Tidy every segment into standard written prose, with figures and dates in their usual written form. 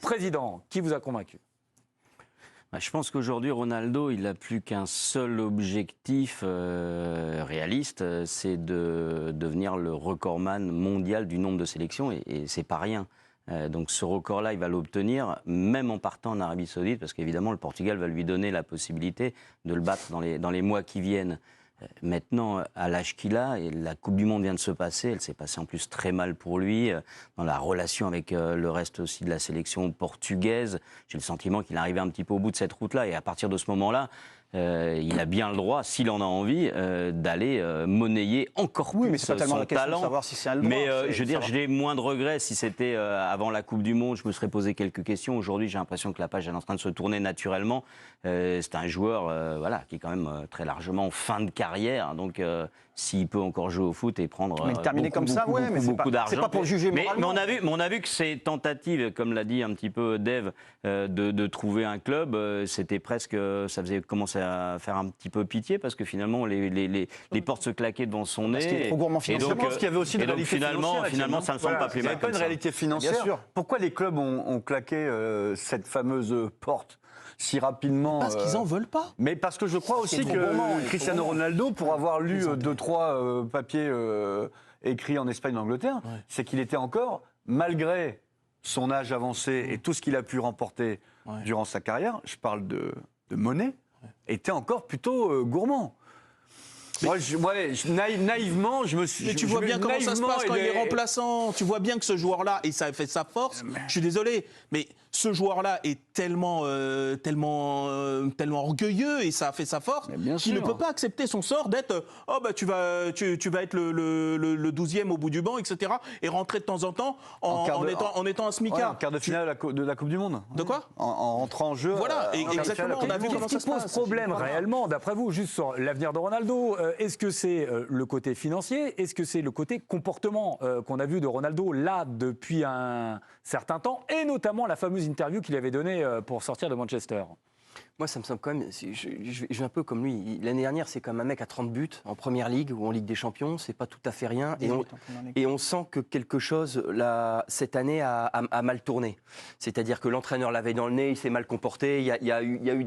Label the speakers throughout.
Speaker 1: Président, qui vous a convaincu?
Speaker 2: Je pense qu'aujourd'hui, Ronaldo, il n'a plus qu'un seul objectif réaliste, c'est de devenir le recordman mondial du nombre de sélections, et c'est pas rien. Donc ce record-là, il va l'obtenir, même en partant en Arabie Saoudite, parce qu'évidemment, le Portugal va lui donner la possibilité de le battre dans les mois qui viennent. Maintenant, à l'âge qu'il a, et la Coupe du Monde vient de se passer, elle s'est passée en plus très mal pour lui, dans la relation avec le reste aussi de la sélection portugaise. J'ai le sentiment qu'il est arrivé un petit peu au bout de cette route-là, et à partir de ce moment-là, il a bien le droit, s'il en a envie, d'aller monnayer encore plus
Speaker 3: c'est pas tellement
Speaker 2: son
Speaker 3: la question
Speaker 2: talent.
Speaker 3: de savoir si c'est un droit.
Speaker 2: Mais je veux dire, j'ai moins de regrets. Si c'était avant la Coupe du Monde, je me serais posé quelques questions. Aujourd'hui, j'ai l'impression que la page est en train de se tourner naturellement. C'est un joueur qui est quand même très largement en fin de carrière. Donc, s'il peut encore jouer au foot et prendre beaucoup d'argent.
Speaker 3: C'est pas pour juger
Speaker 2: mais
Speaker 3: moralement.
Speaker 2: on a vu que ces tentatives, comme l'a dit un petit peu Dave, de trouver un club, c'était presque, ça faisait commencer à faire un petit peu pitié, parce que finalement les portes se claquaient devant son nez.
Speaker 3: Parce qu'il est trop gourmand financièrement.
Speaker 4: Je pense qu'il y avait aussi une réalité financière.
Speaker 2: Finalement, ça ne semble pas plus mal.
Speaker 4: Il n'y avait pas une réalité financière.
Speaker 3: Bien sûr.
Speaker 4: Pourquoi les clubs ont claqué cette fameuse porte si rapidement?
Speaker 5: Parce qu'ils n'en veulent pas.
Speaker 4: Mais parce que je crois aussi que Cristiano Ronaldo, pour avoir lu 2-3 papiers écrits en Espagne et en Angleterre, c'est qu'il était encore, malgré son âge avancé et tout ce qu'il a pu remporter durant sa carrière, je parle de monnaie, était encore plutôt gourmand. Naïvement, je me suis...
Speaker 5: Mais tu vois bien comment ça se passe quand il est remplaçant. Tu vois bien que ce joueur-là, et ça a fait sa force, je suis désolé, mais ce joueur-là est tellement orgueilleux, et ça a fait sa force, qu'il ne peut pas accepter son sort d'être tu vas être le 12e au bout du banc, etc. et rentrer de temps en temps en étant un smicard.
Speaker 4: En quart de finale de la Coupe du Monde.
Speaker 5: De quoi?
Speaker 4: En rentrant en jeu.
Speaker 5: Voilà, exactement. On a vu comment ça se passe.
Speaker 1: Qu'est-ce qui pose problème réellement, d'après vous, juste sur l'avenir de Ronaldo? Est-ce que c'est le côté financier? Est-ce que c'est le côté comportement qu'on a vu de Ronaldo là depuis un certain temps, et notamment la fameuse interview qu'il avait donnée pour sortir de Manchester?
Speaker 6: Moi, ça me semble quand même, je vais un peu comme lui. L'année dernière, c'est comme un mec à 30 buts en Première Ligue ou en Ligue des Champions, c'est pas tout à fait rien. Et on sent que quelque chose, là, cette année, a mal tourné. C'est-à-dire que l'entraîneur l'avait dans le nez, il s'est mal comporté. Il y a eu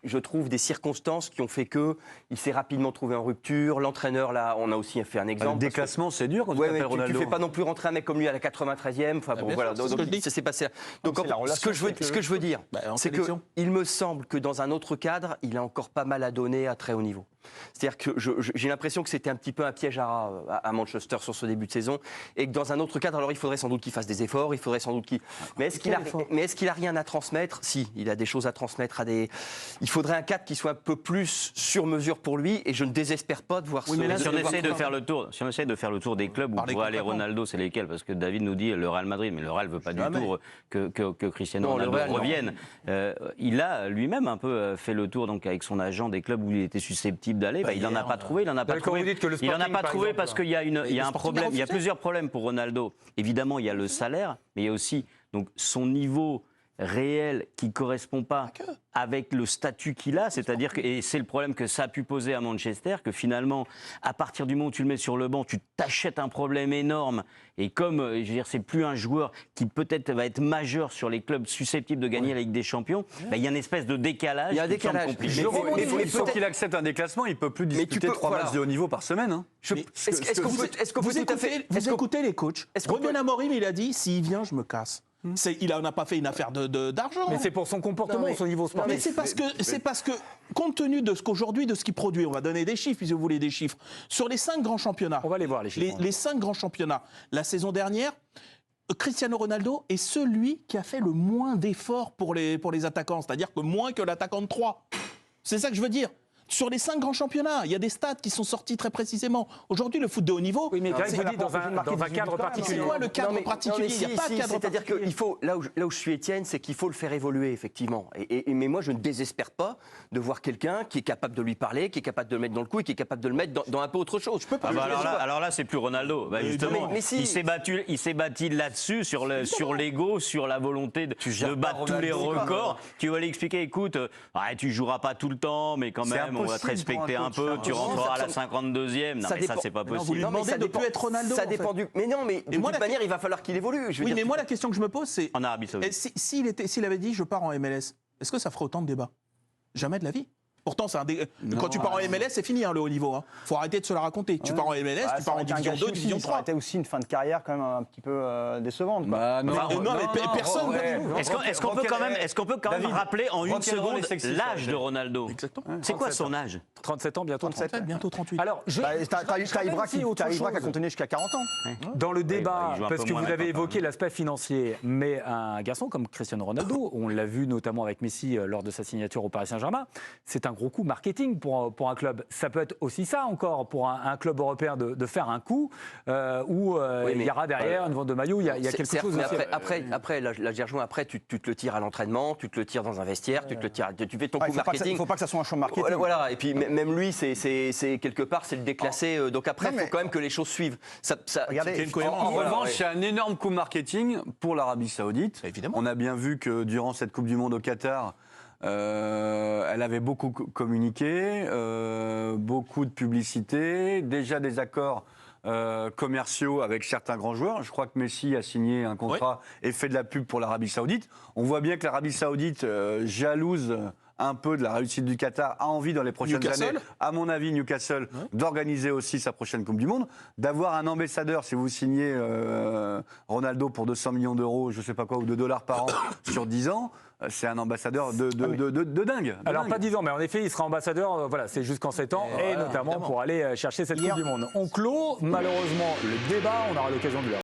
Speaker 6: je trouve, des circonstances qui ont fait qu'il s'est rapidement trouvé en rupture. L'entraîneur, là, on a aussi fait un exemple.
Speaker 4: Le déclassement, c'est dur quand tu t'appelles Ronaldo.
Speaker 6: Tu fais pas non plus rentrer un mec comme lui à la 93e. Enfin, bon, voilà. Donc, ça s'est passé. Donc, ce que je veux dire, c'est qu'il me semble que dans un autre cadre, il a encore pas mal à donner à très haut niveau. C'est-à-dire que j'ai l'impression que c'était un petit peu un piège à Manchester sur ce début de saison, et que dans un autre cadre, alors il faudrait sans doute qu'il fasse des efforts, il faudrait sans doute qu'il... Mais est-ce qu'il a rien à transmettre? Si, il a des choses à transmettre Il faudrait un cadre qui soit un peu plus sur mesure pour lui, et je ne désespère pas de voir
Speaker 2: si on essaie de faire le tour des clubs où pourrait aller Ronaldo, c'est lesquels? Parce que David nous dit le Real Madrid, mais le Real ne veut pas du tout que Cristiano Ronaldo revienne. Il a lui-même un peu fait le tour, donc avec son agent, des clubs où il était susceptible d'aller. Il n'en a pas trouvé. Il n'en a pas trouvé parce qu'il y a un problème. Il y a plusieurs problèmes pour Ronaldo. Évidemment, il y a le salaire, mais il y a aussi donc son niveau réel qui ne correspond pas avec le statut qu'il a, c'est-à-dire que, et c'est le problème que ça a pu poser à Manchester, que finalement, à partir du moment où tu le mets sur le banc, tu t'achètes un problème énorme, et comme, je veux dire, c'est plus un joueur qui peut-être va être majeur sur les clubs susceptibles de gagner la Ligue des Champions, il y a une espèce de décalage.
Speaker 6: Il y a un décalage.
Speaker 4: Mais il faut qu'il accepte un déclassement, il ne peut plus disputer 3 matchs de haut niveau par semaine.
Speaker 5: Est-ce que vous écoutez les coachs? Ruben Amorim, il a dit, s'il vient, je me casse. Il n'en a pas fait une affaire d'argent.
Speaker 1: Mais c'est pour son comportement, son niveau sportif.
Speaker 5: Mais c'est parce que, compte tenu de ce qu'aujourd'hui, de ce qu'il produit, on va donner des chiffres, si vous voulez des chiffres. Sur les 5 grands championnats,
Speaker 1: on va les voir les chiffres.
Speaker 5: Les 5 grands championnats, la saison dernière, Cristiano Ronaldo est celui qui a fait le moins d'efforts pour les attaquants, c'est-à-dire que moins que l'attaquant de 3. C'est ça que je veux dire. Sur les 5 grands championnats, il y a des stats qui sont sortis très précisément. Aujourd'hui, le foot de haut niveau...
Speaker 1: Oui, mais Greg vous dit dans un cadre particulier.
Speaker 5: C'est quoi le cadre particulier? Il n'y a pas de cadre particulier.
Speaker 6: C'est-à-dire qu'il faut, là où je suis Étienne, c'est qu'il faut le faire évoluer, effectivement. Mais moi, je ne désespère pas de voir quelqu'un qui est capable de lui parler, qui est capable de le mettre dans le coup et qui est capable de le mettre dans un peu autre chose. Je peux pas.
Speaker 2: Alors là, c'est plus Ronaldo. Justement, il s'est bâti là-dessus, sur l'ego, sur la volonté de battre tous les records. Tu vas lui expliquer, écoute, tu joueras pas tout le temps, mais quand même... on va te respecter un peu, tu rentreras à la 52e. Non, mais ça, c'est pas possible.
Speaker 5: Vous lui demandez de ne plus être Ronaldo.
Speaker 6: Ça dépend du. Mais non, mais de toute manière, il va falloir qu'il évolue.
Speaker 5: Oui, mais moi, la question que je me pose, c'est.
Speaker 2: En Arabie Saoudite.
Speaker 5: S'il avait dit je pars en MLS, est-ce que ça ferait autant de débats? Jamais de la vie. Pourtant, quand tu pars en MLS, c'est fini le haut niveau. Faut arrêter de se la raconter. Tu pars en MLS, tu pars en division 2, division 3.
Speaker 3: C'était aussi une fin de carrière quand même un petit peu décevante.
Speaker 5: Non, mais personne.
Speaker 2: Est-ce qu'on peut quand même rappeler en une seconde l'âge de Ronaldo?
Speaker 5: Exactement.
Speaker 2: C'est quoi son âge?
Speaker 1: 37 ans, bientôt 37.
Speaker 5: Bientôt 38.
Speaker 1: Alors,
Speaker 3: t'as Ibra qui continuer jusqu'à 40 ans.
Speaker 1: Dans le débat,
Speaker 2: il joue un
Speaker 1: parce
Speaker 2: peu
Speaker 1: que
Speaker 2: moins
Speaker 1: vous avez
Speaker 2: maintenant,
Speaker 1: évoqué l'aspect financier, mais un garçon comme Cristiano Ronaldo, on l'a vu notamment avec Messi lors de sa signature au Paris Saint-Germain, c'est un gros coup marketing pour un club. Ça peut être aussi ça encore pour un club européen de faire un coup où il y aura derrière une vente de maillot, il y a quelque chose.
Speaker 6: Mais après, là, j'ai rejoint. Après, tu te le tires à l'entraînement, tu te le tires dans un vestiaire, tu fais ton coup marketing.
Speaker 3: Il faut pas que ça soit un champ marketing.
Speaker 6: Voilà. Et puis même lui, c'est quelque part, c'est le déclassé. Donc après, il faut quand même que les choses suivent.
Speaker 4: Regardez, en revanche, c'est un énorme coup marketing pour l'Arabie Saoudite.
Speaker 5: Évidemment.
Speaker 4: On a bien vu que durant cette Coupe du Monde au Qatar, elle avait beaucoup communiqué, beaucoup de publicité, déjà des accords commerciaux avec certains grands joueurs. Je crois que Messi a signé un contrat et fait de la pub pour l'Arabie Saoudite. On voit bien que l'Arabie Saoudite, jalouse un peu de la réussite du Qatar, a envie dans les prochaines années, à mon avis, Newcastle, d'organiser aussi sa prochaine Coupe du Monde, d'avoir un ambassadeur, si vous signez Ronaldo pour 200 millions d'euros, je sais pas quoi, ou de dollars par an sur 10 ans, c'est un ambassadeur de dingue.
Speaker 1: Alors pas 10 ans, mais en effet, il sera ambassadeur, voilà, c'est jusqu'en 7 ans, et notamment pour aller chercher cette Coupe du Monde. On clôt malheureusement le débat, on aura l'occasion de le